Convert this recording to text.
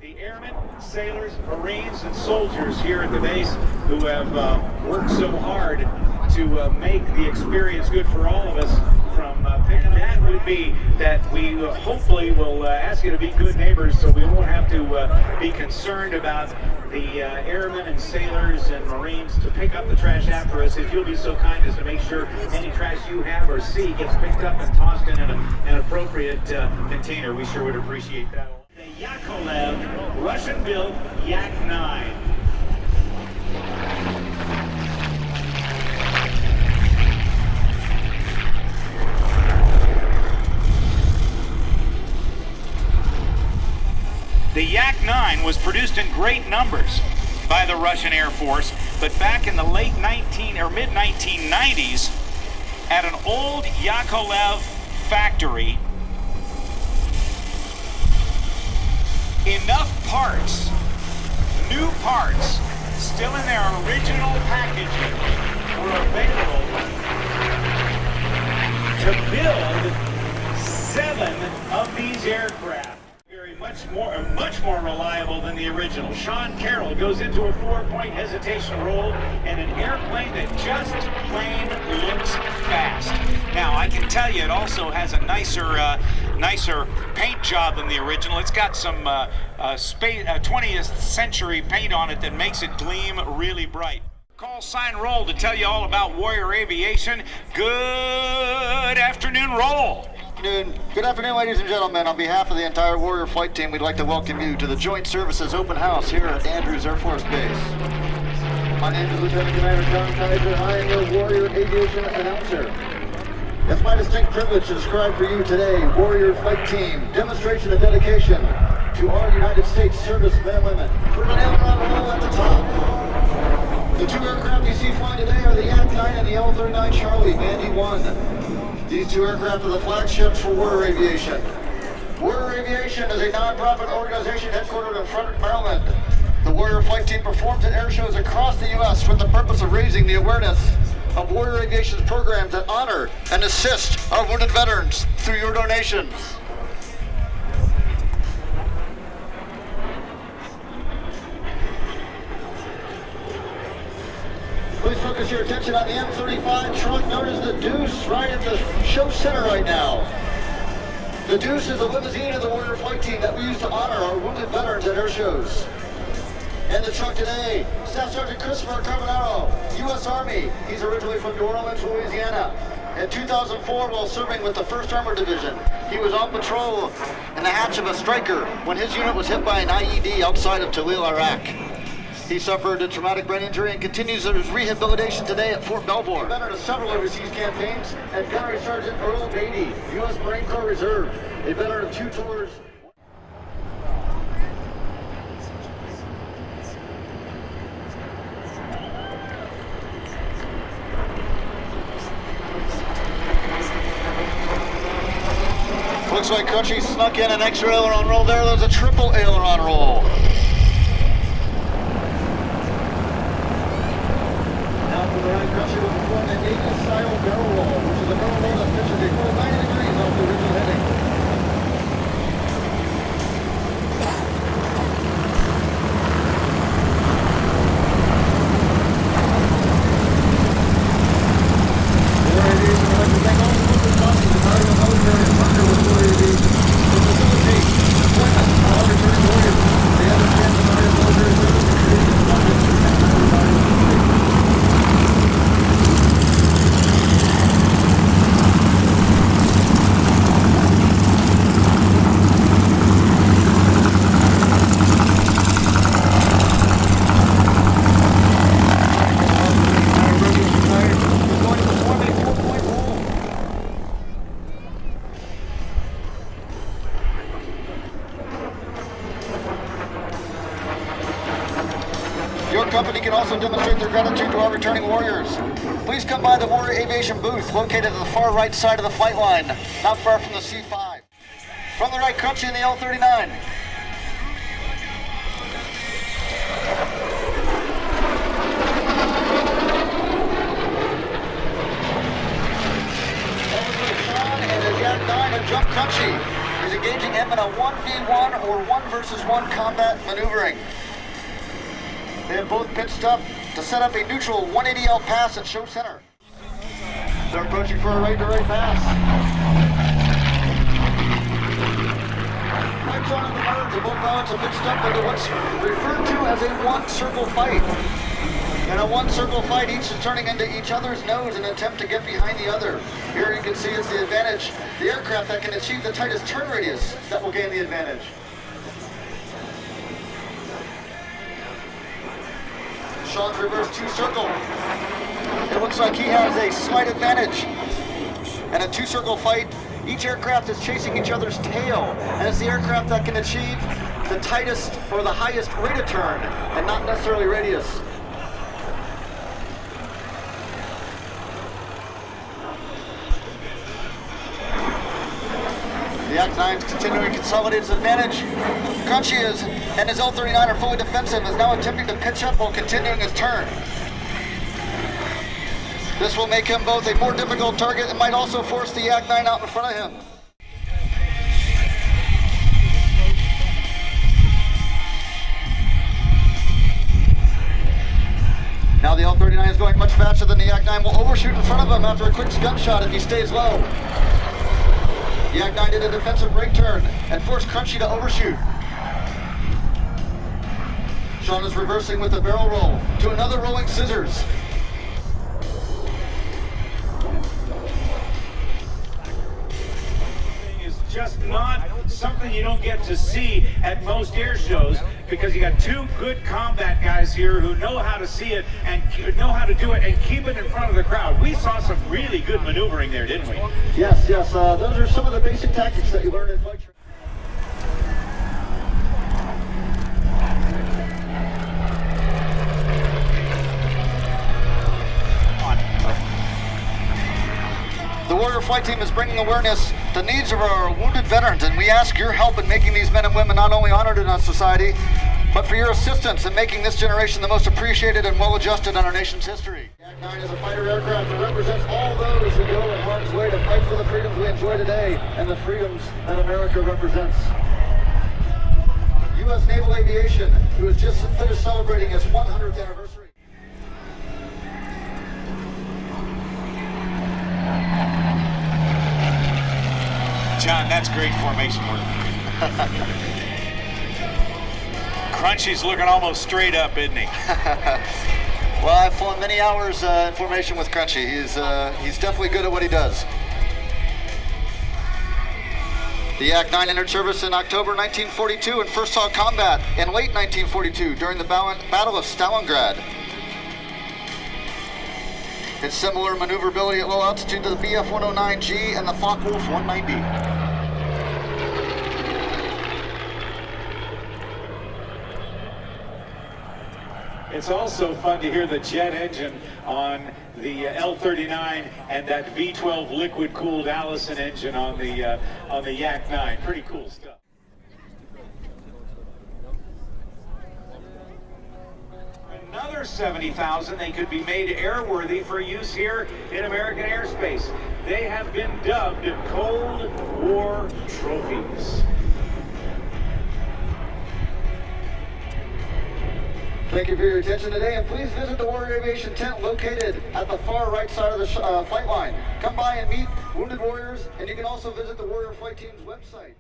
The airmen, sailors, Marines, and soldiers here at the base who have worked so hard to make the experience good for all of us from picking that would be that we hopefully will ask you to be good neighbors so we won't have to be concerned about the airmen and sailors and Marines to pick up the trash after us. If you'll be so kind as to make sure any trash you have or see gets picked up and tossed in an appropriate container, we sure would appreciate that. The Yakolev Russian-built Yak-9. The Yak-9 was produced in great numbers by the Russian Air Force, but back in the late mid-1990s, at an old Yakolev factory, enough parts, new parts, still in their original packaging, were available to build 7 of these aircraft. Much more reliable than the original. Sean Carroll goes into a 4-point hesitation roll and an airplane that just plain looks fast. Now, I can tell you it also has a nicer paint job than the original. It's got some 20th century paint on it that makes it gleam really bright. Call sign roll to tell you all about Warrior Aviation. Good afternoon, roll. Good afternoon, ladies and gentlemen. On behalf of the entire Warrior flight team, we'd like to welcome you to the Joint Services Open House here at Andrews Air Force Base. My name is Lieutenant Commander John Kaiser. I am your Warrior Aviation announcer. It's my distinct privilege to describe for you today Warrior Flight Team demonstration of dedication to our United States servicemen and women. Put an aileron roll at the top. The 2 aircraft you see flying today are the Yak-9 and the L-39 Charlie, Mandy 1. These 2 aircraft are the flagships for Warrior Aviation. Warrior Aviation is a non-profit organization headquartered in Frederick, Maryland. The Warrior Flight Team performs at air shows across the U.S. with the purpose of raising the awareness of Warrior Aviation's programs that honor and assist our wounded veterans through your donations. Please focus your attention on the M35 truck known as the Deuce right at the show center right now. The Deuce is the limousine of the Warrior Flight Team that we use to honor our wounded veterans at air shows. And the truck today, Staff Sergeant Christopher Carbonaro, U.S. Army. He's originally from New Orleans, Louisiana. In 2004, while serving with the 1st Armored Division, he was on patrol in the hatch of a Stryker when his unit was hit by an IED outside of Talil, Iraq. He suffered a traumatic brain injury and continues his rehabilitation today at Fort Belvoir. He's been to several overseas campaigns, and Gunnery Sergeant Earl Beatty, U.S. Marine Corps Reserve, a veteran of 2 tours. Looks like Crunchy snuck in an extra aileron roll there. There's a triple aileron roll. Crunchy will perform an Aiken-style barrel roll, which is a barrel roll that pitches a full 90 degrees off the original heading. Warrior Aviation would like to thank all the local sponsors, the Department of Military and partner with Warrior Aviation to facilitate deployment of all returning warriors. They understand the Department of Military Service and creating a project to protect our environment. Your company can also demonstrate their gratitude to our returning warriors. Please come by the Warrior Aviation booth located at the far right side of the flight line, not far from the C5. From the right, Crunchy in the L-39. Sean and his Yak-9 have jumped Crunchy. He's engaging him in a 1v1 or 1 versus 1 combat maneuvering. They have both pitched up to set up a neutral 180L pass at show center. They're approaching for a right-to-right pass. Right on in the merge, and both pilots have pitched up into what's referred to as a one-circle fight. In a one-circle fight, each is turning into each other's nose in an attempt to get behind the other. Here you can see it's the advantage, the aircraft that can achieve the tightest turn radius that will gain the advantage. Sean's reverse 2-circle. It looks like he has a slight advantage. In a 2-circle fight, each aircraft is chasing each other's tail, and it's the aircraft that can achieve the tightest or the highest rate of turn, and not necessarily radius. The Act-9 is continuing to consolidate his advantage. Crunchy and his L-39 are fully defensive, is now attempting to pitch up while continuing his turn. This will make him both a more difficult target and might also force the Act-9 out in front of him. Now the L-39 is going much faster than the Act-9 will overshoot in front of him after a quick gunshot if he stays low. The Act-9 did a defensive brake turn and forced Crunchy to overshoot. Sean is reversing with a barrel roll to another rolling scissors. Just not something you don't get to see at most air shows, because you got 2 good combat guys here who know how to see it and know how to do it and keep it in front of the crowd. We saw some really good maneuvering there, didn't we? Yes. Those are some of the basic tactics that you learn in flight training. The Warrior Flight Team is bringing awareness to the needs of our wounded veterans, and we ask your help in making these men and women not only honored in our society, but for your assistance in making this generation the most appreciated and well-adjusted in our nation's history. The Act-9 is a fighter aircraft that represents all those who go in harm's way to fight for the freedoms we enjoy today and the freedoms that America represents. U.S. Naval Aviation, who has just finished celebrating its 100th anniversary. John, that's great formation work. Crunchy's looking almost straight up, isn't he? Well, I've flown many hours in formation with Crunchy. He's definitely good at what he does. The Act-9 entered service in October 1942 and first saw combat in late 1942 during the Battle of Stalingrad. It's similar maneuverability at low altitude to the BF-109G and the Focke-Wulf 190. It's also fun to hear the jet engine on the L-39 and that V-12 liquid-cooled Allison engine on the Yak-9. Pretty cool stuff. Another 70,000, they could be made airworthy for use here in American airspace. They have been dubbed Cold War trophies. Thank you for your attention today, and please visit the Warrior Aviation tent located at the far right side of the flight line. Come by and meet wounded warriors, and you can also visit the Warrior Flight Team's website.